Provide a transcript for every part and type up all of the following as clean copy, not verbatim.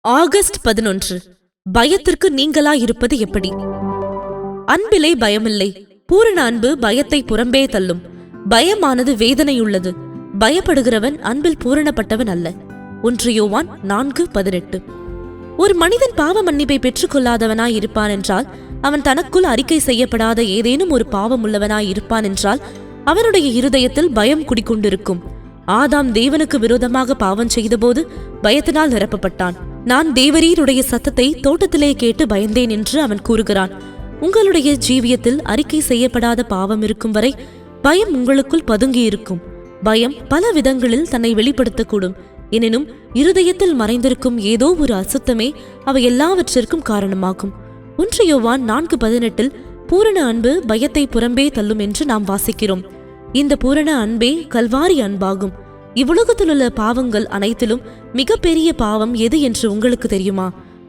August 11. பயத்திற்கு நீங்களாயிருப்பது எப்படி? அன்பிலே பயமில்லை. பூரண அன்பு பயத்தை புறம்பே தள்ளும். பயமானது வேதனையுள்ளது. பயப்படுகிறவன் அன்பில் பூரணப்பட்டவன் அல்ல. 1 யோவான் 4:18. ஒரு மனிதன் பாவ மன்னிப்பை பெற்றுக் கொள்ளாதவனாய் இருப்பான் என்றால், அவன் தனக்குள் அறிக்கை செய்யப்படாத ஏதேனும் ஒரு பாவம் உள்ளவனாய் இருப்பான் என்றால், அவனுடைய இருதயத்தில் பயம் குடிக்கொண்டிருக்கும். ஆதாம் தேவனுக்கு விரோதமாக பாவம் செய்தபோது பயத்தினால் நிரப்பப்பட்டான். நான் தேவரீருடைய சத்தத்தை தோட்டத்திலே கேட்டு பயந்தேன் என்று அவன் கூறுகிறான். உங்களுடைய ஜீவியத்தில் அறிக்கை செய்யப்படாத பாவம் இருக்கும் வரை பயம் உங்களுக்குள் பதுங்கியிருக்கும். பயம் பல விதங்களில் தன்னை வெளிப்படுத்தக்கூடும். எனினும் இருதயத்தில் மறைந்திருக்கும் ஏதோ ஒரு அசுத்தமே அவை எல்லாவற்றிற்கும் காரணமாகும். 1 யோவான் 4:18 பூரண அன்பு பயத்தை புறம்பே தள்ளும் என்று நாம் வாசிக்கிறோம். இந்த பூரண அன்பே கல்வாரி அன்பாகும். இவ்வுலகத்திலுள்ள பாவங்கள் அனைத்திலும் மிகப்பெரிய பாவம் எது என்று உங்களுக்கு தெரியுமா?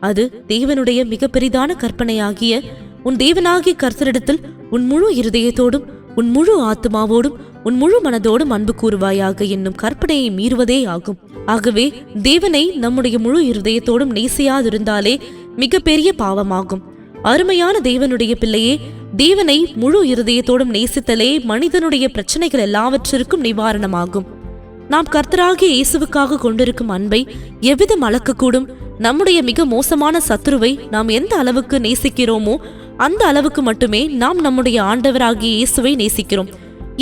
அது தேவனுடைய மிக பெரிதான கற்பனையாகிய உன் தேவனாகிய கர்த்தரிடத்தில் உன் முழு இருதயத்தோடும் உன் முழு ஆத்மாவோடும் உன் முழு மனதோடும் அன்பு கூறுவாயாக என்னும் கற்பனையை மீறுவதே ஆகும். ஆகவே தேவனை நம்முடைய முழு இருதயத்தோடும் நேசியாதிருந்தாலே மிக பெரிய பாவமாகும். அருமையான தேவனுடைய பிள்ளையே, தேவனை முழு இருதயத்தோடும் நேசித்தலே மனிதனுடைய பிரச்சனைகள் எல்லாவற்றிற்கும் நிவாரணமாகும். நாம் கர்த்தராகிய இயேசுவுக்காக கொண்டிருக்கும் அன்பை எவ்விதம் அளக்கக்கூடும்? நம்முடைய மிக மோசமான சத்துருவை நாம் எந்த அளவுக்கு நேசிக்கிறோமோ அந்த அளவுக்கு மட்டுமே நாம் நம்முடைய ஆண்டவராகிய இயேசுவை நேசிக்கிறோம்.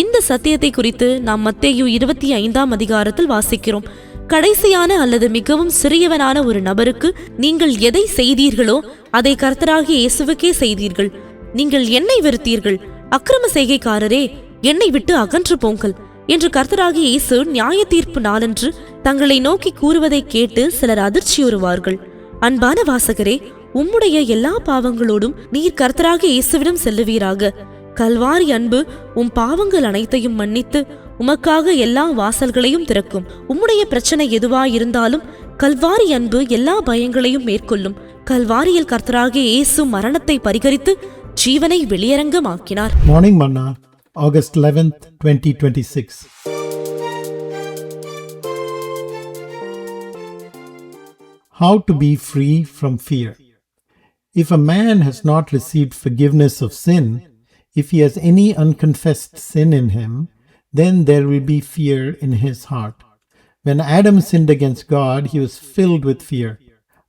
இந்த சத்தியத்தை குறித்து நாம் மத்தேயு 25 அதிகாரத்தில் வாசிக்கிறோம். கடைசியான அல்லது மிகவும் சிறியவனான ஒரு நபருக்கு நீங்கள் எதை செய்தீர்களோ அதை கர்த்தராகிய இயேசுவுக்கே செய்தீர்கள். நீங்கள் என்னை வெறுத்தீர்கள், அக்கிரம செய்கைக்காரரே, என்னை விட்டு அகன்று போங்கள் என்று கர்த்தராகிய இயேசு நியாய தீர்ப்பு நாளன்று தங்களை நோக்கி கூறுவதை கேட்டு சிலர் அதிர்ச்சியுறுவார்கள். அன்பான வாசகரே, உம்முடைய எல்லா பாவங்களோடும் நீர் கர்த்தராகிய இயேசுவிடம் செல்லுவீராக. கல்வாரி அன்பு உம் பாவங்கள் அனைத்தையும் மன்னித்து உமக்காக எல்லா வாசல்களையும் திறக்கும். உம்முடைய பிரச்சனை எதுவாயிருந்தாலும் கல்வாரி அன்பு எல்லா பயங்களையும் மேற்கொள்ளும். கல்வாரியில் கர்த்தராகிய இயேசு மரணத்தை பரிகரித்து ஜீவனை வெளியரங்கமாக்கினார். Morning Manna, August 11th, 2026. How to be free from fear. If a man has not received forgiveness of sin, if he has any unconfessed sin in him, then there will be fear in his heart. When Adam sinned against God, he was filled with fear.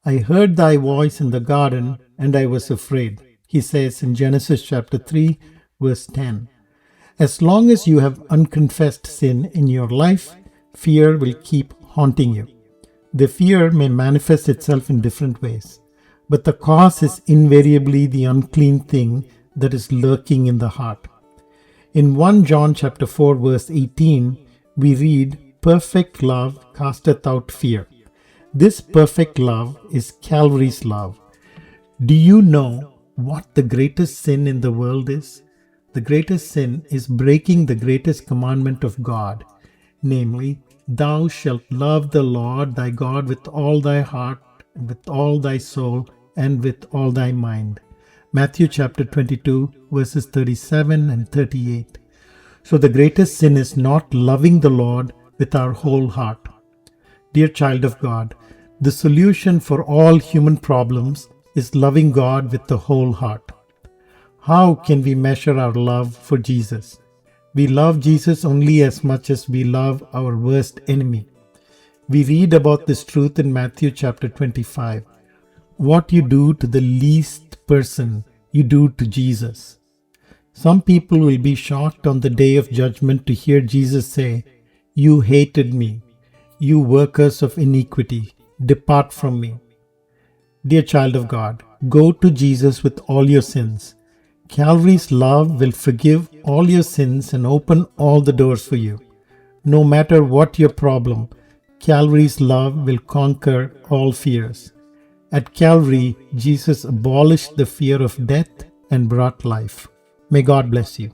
I heard thy voice in the garden, and I was afraid, he says in Genesis chapter 3, verse 10. As long as you have unconfessed sin in your life, fear will keep haunting you. The fear may manifest itself in different ways, but the cause is invariably the unclean thing that is lurking in the heart. In 1 John chapter 4, verse 18, we read, "Perfect love casteth out fear." This perfect love is Calvary's love. Do you know what the greatest sin in the world is? The greatest sin is breaking the greatest commandment of God, namely, "Thou shalt love the Lord thy God with all thy heart, with all thy soul, and with all thy mind." Matthew chapter 22, verses 37 and 38. So the greatest sin is not loving the Lord with our whole heart. Dear child of God, the solution for all human problems is loving God with the whole heart. How can we measure our love for Jesus? We love Jesus only as much as we love our worst enemy. We read about this truth in Matthew chapter 25. What you do to the least person, you do to Jesus. Some people will be shocked on the day of judgment to hear Jesus say, "You hated me, you workers of iniquity, depart from me." Dear child of God, go to Jesus with all your sins. Calvary's love will forgive all your sins and open all the doors for you. No matter what your problem, Calvary's love will conquer all fears. At Calvary, Jesus abolished the fear of death and brought life. May God bless you.